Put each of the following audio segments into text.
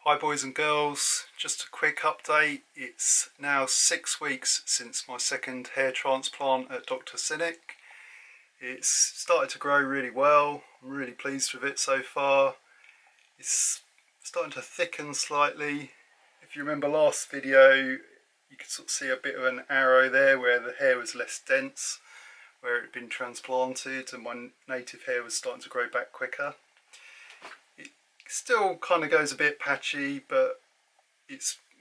Hi boys and girls, just a quick update. It's now 6 weeks since my second hair transplant at Dr Cinik. It's started to grow really well. I'm really pleased with it so far. It's starting to thicken slightly. If you remember last video, you could sort of see a bit of an arrow there where the hair was less dense, where it had been transplanted, and my native hair was starting to grow back quicker. Still kind of goes a bit patchy, but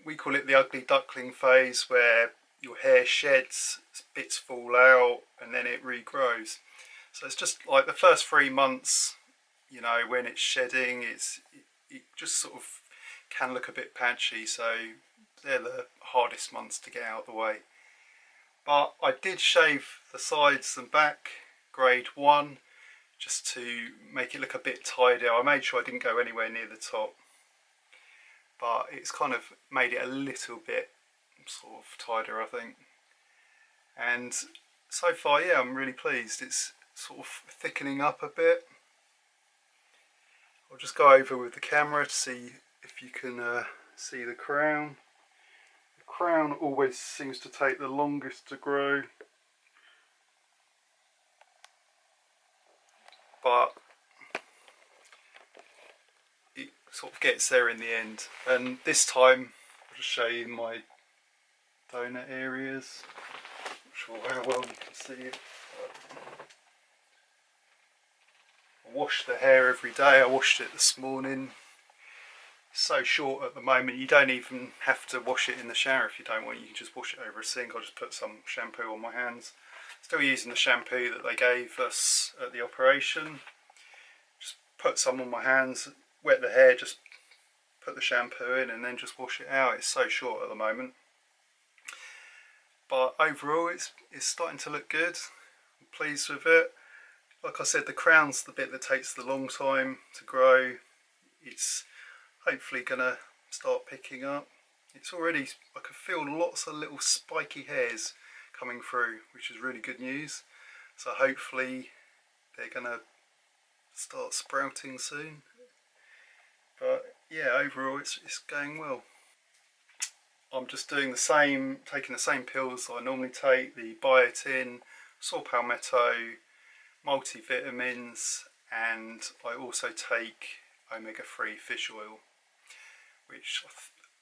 we call it the ugly duckling phase, where your hair sheds, bits fall out, and then it regrows. So it's just like the first 3 months, you know, when it's shedding, it just sort of can look a bit patchy. So they're the hardest months to get out of the way. But I did shave the sides and back, grade 1. Just to make it look a bit tidier. I made sure I didn't go anywhere near the top, but it's kind of made it a little bit sort of tidier, I think. And so far, yeah, I'm really pleased. It's sort of thickening up a bit. I'll just go over with the camera to see if you can see the crown. The crown always seems to take the longest to grow, but it sort of gets there in the end. And this time I'll just show you my donut areas. Not sure how well you can see it. I wash the hair every day. I washed it this morning. It's so short at the moment, you don't even have to wash it in the shower if you don't want. You can just wash it over a sink. I'll just put some shampoo on my hands. Still using the shampoo that they gave us at the operation. Just put some on my hands, wet the hair, just put the shampoo in and then just wash it out. It's so short at the moment. But overall it's starting to look good. I'm pleased with it. Like I said, the crown's the bit that takes the long time to grow. It's hopefully gonna start picking up. It's already, I can feel lots of little spiky hairs coming through, which is really good news. So hopefully they're gonna start sprouting soon. But yeah, overall it's going well. I'm just doing the same, taking the same pills that I normally take, the biotin, saw palmetto, multivitamins, and I also take omega-3 fish oil, which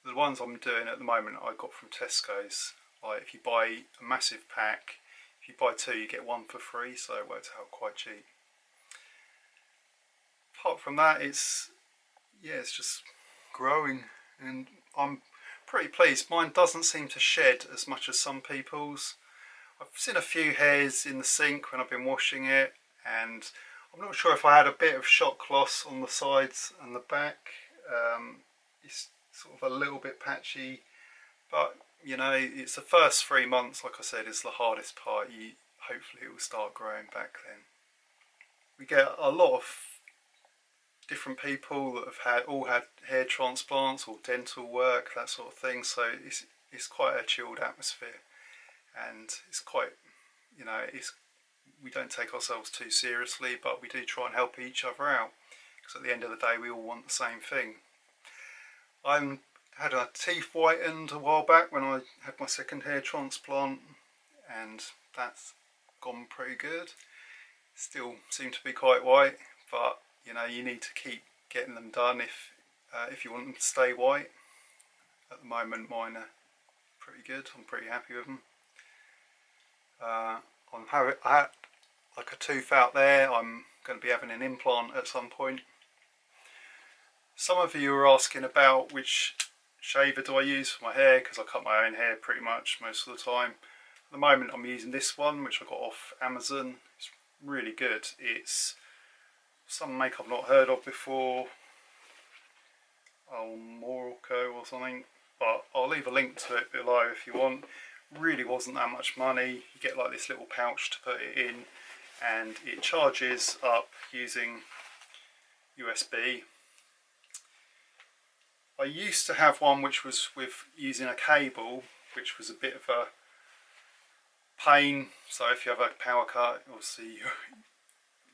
the ones I'm doing at the moment I got from Tesco's. Like if you buy a massive pack, if you buy 2 you get 1 for free, so it worked out quite cheap. Apart from that, it's just growing, and I'm pretty pleased. Mine doesn't seem to shed as much as some people's. I've seen a few hairs in the sink when I've been washing it, and I'm not sure if I had a bit of shock loss on the sides and the back. It's sort of a little bit patchy, but you know, it's the first 3 months, like I said, is the hardest part. Hopefully it will start growing back then. We get a lot of different people that have all had hair transplants or dental work, that sort of thing, so it's quite a chilled atmosphere, and it's quite, you know, we don't take ourselves too seriously, but we do try and help each other out, because at the end of the day we all want the same thing. I had a teeth whitened a while back when I had my second hair transplant, and that's gone pretty good. Still seem to be quite white, but you know, you need to keep getting them done if you want them to stay white. At the moment mine are pretty good. I'm pretty happy with them. I had like a tooth out there. I'm going to be having an implant at some point. Some of you are asking about which shaver do I use for my hair, because I cut my own hair pretty much most of the time. At the moment I'm using this one, which I got off Amazon. It's really good. It's some make I've not heard of before, Morocco or something, but I'll leave a link to it below if you want. Really wasn't that much money. You get like this little pouch to put it in, and it charges up using USB. I used to have one which was with using a cable, which was a bit of a pain. So if you have a power cut, obviously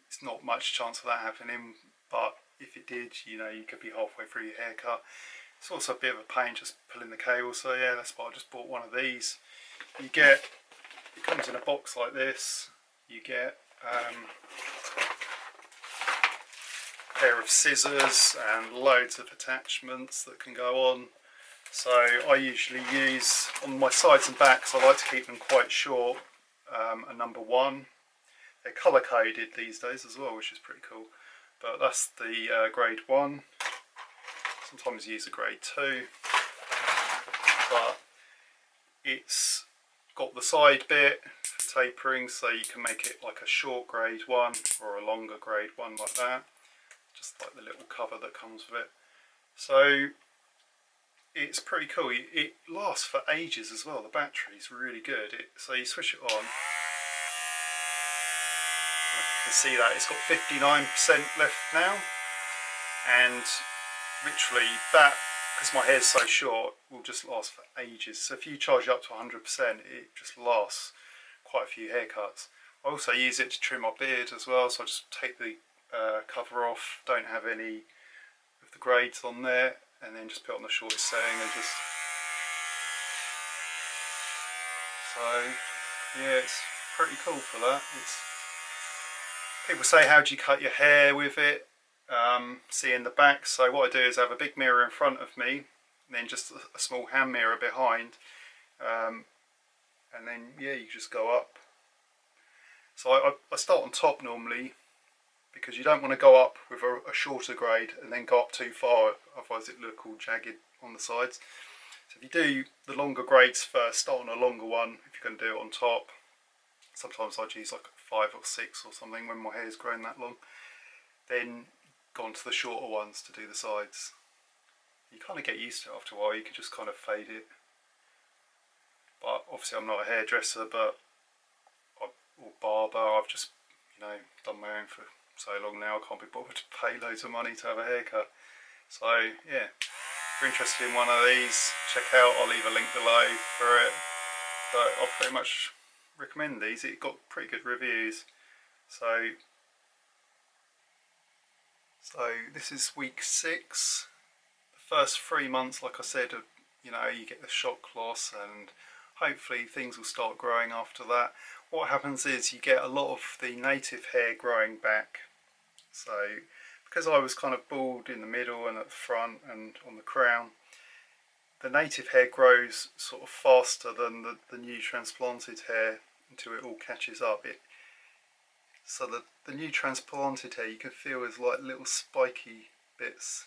it's not much chance of that happening, but if it did, you know, you could be halfway through your haircut. It's also a bit of a pain just pulling the cable, so yeah, that's why I just bought one of these. You get, it comes in a box like this. You get a pair of scissors and loads of attachments that can go on. So I usually use, on my sides and backs, I like to keep them quite short, a number 1. They're colour coded these days as well, which is pretty cool. But that's the grade 1. Sometimes you use a grade 2. But it's got the side bit for tapering, so you can make it like a short grade 1 or a longer grade 1 like that. Just like the little cover that comes with it. So it's pretty cool. It lasts for ages as well. The battery's really good. So you switch it on. You can see that it's got 59% left now. And literally that, because my hair's so short, will just last for ages. So if you charge it up to 100%, it just lasts quite a few haircuts. I also use it to trim my beard as well, so I just take the cover off, don't have any of the grades on there, and then just put it on the shortest setting and just... So yeah, it's pretty cool for that. People say, how do you cut your hair with it? See in the back. So what I do is have a big mirror in front of me, and then just a small hand mirror behind, and then yeah, you just go up. So I start on top normally, because you don't want to go up with a shorter grade and then go up too far, otherwise it look all jagged on the sides. So if you do the longer grades first, start on a longer one if you're going to do it on top. Sometimes I'd use like 5 or 6 or something when my hair's grown that long. Then go on to the shorter ones to do the sides. You kind of get used to it after a while, you can just kind of fade it. But obviously I'm not a hairdresser, or barber. I've just, done my own for so long now, I can't be bothered to pay loads of money to have a haircut. So yeah, if you're interested in one of these, check out, I'll leave a link below for it. But I'll pretty much recommend these. It got pretty good reviews. So this is week 6. The first 3 months, like I said, you get the shock loss, and hopefully things will start growing after that. What happens is you get a lot of the native hair growing back. So because I was kind of bald in the middle and at the front and on the crown, the native hair grows sort of faster than the new transplanted hair until it all catches up. So the new transplanted hair you can feel is like little spiky bits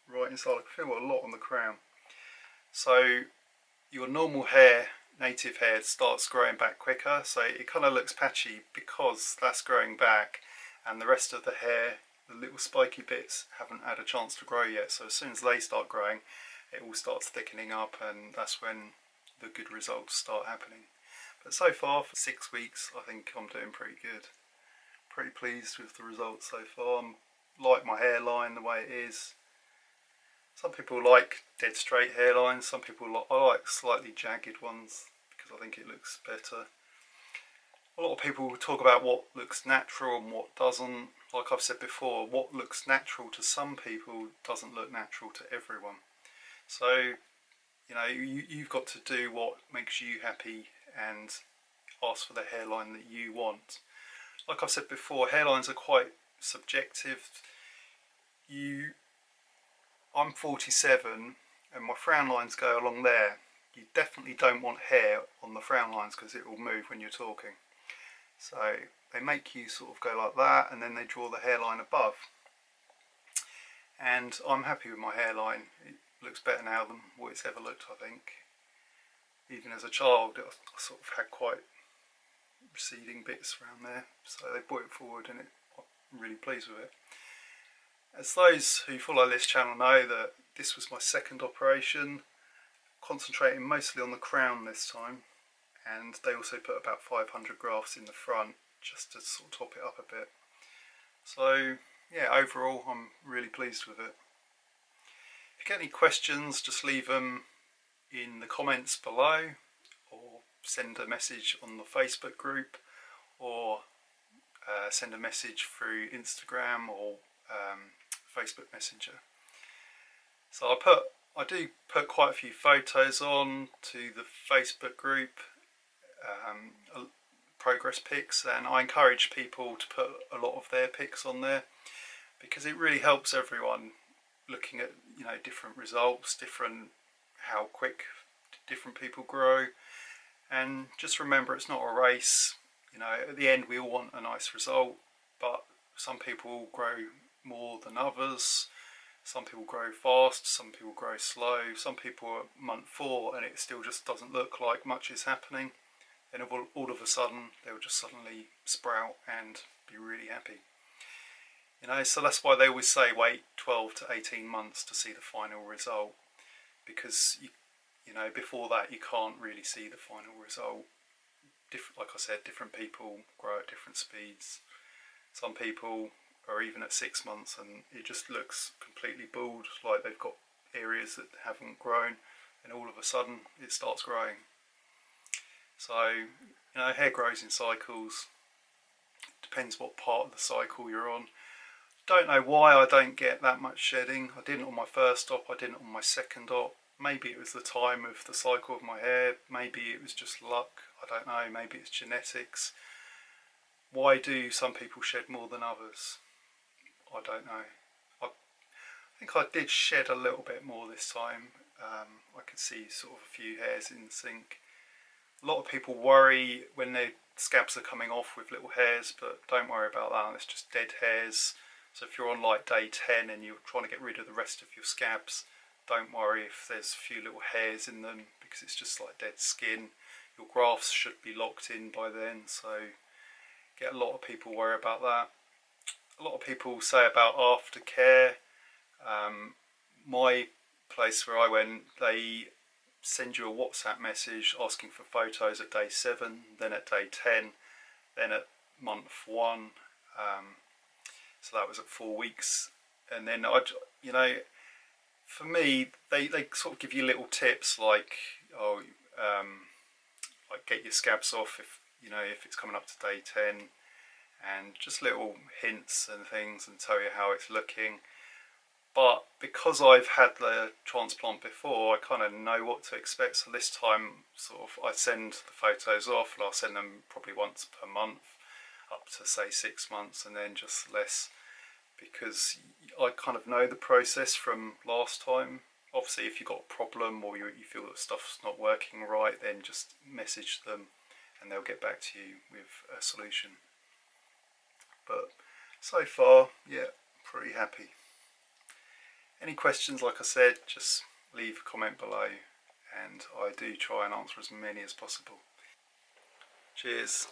right inside. I can feel a lot on the crown. So your normal hair, native hair, starts growing back quicker, so it kind of looks patchy because that's growing back, and the rest of the hair, the little spiky bits, haven't had a chance to grow yet. So as soon as they start growing, it all starts thickening up, and that's when the good results start happening. But so far, for 6 weeks, I think I'm doing pretty good. Pretty pleased with the results so far. I like my hairline the way it is. Some people like dead straight hairlines, some people I like slightly jagged ones because I think it looks better. A lot of people talk about what looks natural and what doesn't. Like I've said before, what looks natural to some people doesn't look natural to everyone. So, you've got to do what makes you happy and ask for the hairline that you want. Like I've said before, hairlines are quite subjective. I'm 47 and my frown lines go along there. You definitely don't want hair on the frown lines because it will move when you're talking. So they make you sort of go like that, and then they draw the hairline above. And I'm happy with my hairline. It looks better now than what it's ever looked, I think. Even as a child, I sort of had quite receding bits around there. So they brought it forward, and I'm really pleased with it. As those who follow this channel know, that this was my second operation, concentrating mostly on the crown this time, and they also put about 500 grafts in the front just to sort of top it up a bit. So yeah, overall I'm really pleased with it. If you get any questions, just leave them in the comments below, or send a message on the Facebook group, or send a message through Instagram or Facebook Messenger. So I'll put I do put quite a few photos on to the Facebook group, progress pics, and I encourage people to put a lot of their pics on there because it really helps everyone looking at, you know, different results, different how quick different people grow. And just remember, it's not a race. You know, at the end we all want a nice result, but some people grow more than others. Some people grow fast, some people grow slow, some people are at month 4 and it still just doesn't look like much is happening. Then all of a sudden they'll just suddenly sprout and be really happy. You know, so that's why they always say wait 12 to 18 months to see the final result, because you know, before that you can't really see the final result. Like I said, different people grow at different speeds. Some people are even at 6 months and it just looks completely bald, like they've got areas that haven't grown, and all of a sudden it starts growing. So, you know, hair grows in cycles. Depends what part of the cycle you're on. Don't know why I don't get that much shedding. I didn't on my first op, I didn't on my second op. Maybe it was the time of the cycle of my hair, maybe it was just luck, I don't know, maybe it's genetics. Why do some people shed more than others? I don't know. I think I did shed a little bit more this time. I could see sort of a few hairs in the sink. A lot of people worry when their scabs are coming off with little hairs, but don't worry about that, it's just dead hairs. So if you're on like day 10 and you're trying to get rid of the rest of your scabs, don't worry if there's a few little hairs in them, because it's just like dead skin. Your grafts should be locked in by then, so get a lot of people worry about that. A lot of people say about Aftercare. My place where I went, they send you a WhatsApp message asking for photos at day 7, then at day 10, then at month 1. So that was at 4 weeks, and then you know, for me, they sort of give you little tips like, oh, like get your scabs off if, you know, if it's coming up to day 10, and just little hints and things, and tell you how it's looking. But because I've had the transplant before, I kind of know what to expect. So this time, sort of, I send the photos off, and I'll send them probably once per month, up to say 6 months, and then just less, because I kind of know the process from last time. Obviously, if you've got a problem or you feel that stuff's not working right, then just message them and they'll get back to you with a solution. But so far, yeah, pretty happy. Any questions, like I said, just leave a comment below and I do try and answer as many as possible. Cheers.